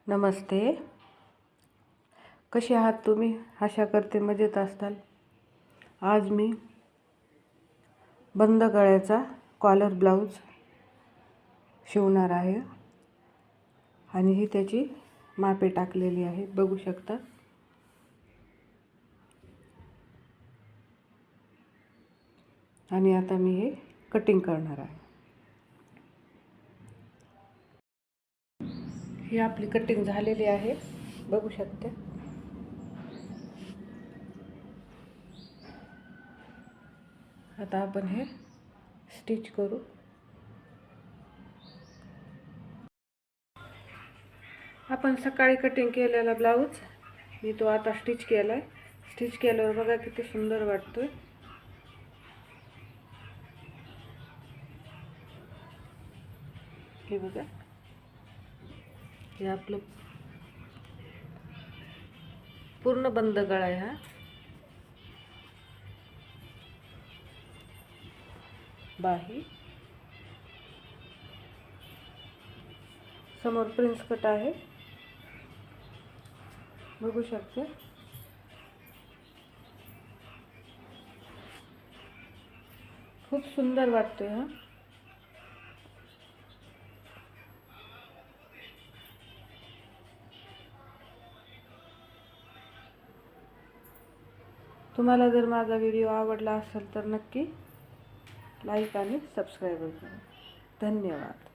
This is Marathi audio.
नमस्ते. कसे आहात तुम्ही? आशा करते मजेत असताल. आज मी बंद गळ्याचा कॉलर ब्लाऊज शिवणार आहे आणि ही त्याची मापे टाकलेली आहे, बघू शकता. आणि आता मी हे कटिंग करणार आहे. ही आपली कटिंग झालेली आहे, बघू शकते. आता आपण हे स्टिच करू. आपण सकाळी कटिंग केलेला ब्लाऊज मी तो आता स्टिच केलाय. स्टिच केल्यावर बघा किती सुंदर वाटतोय. हे बघा, हे आपलं पूर्ण बंद गळा आहे हा. बाही समोर प्रिन्स कट आहे, बघू शकते. खूप सुंदर वाटतोय हा. तुम्हाला जर माझा व्हिडिओ आवडला असेल तर नक्की लाईक आणि सबस्क्राईब करा. धन्यवाद.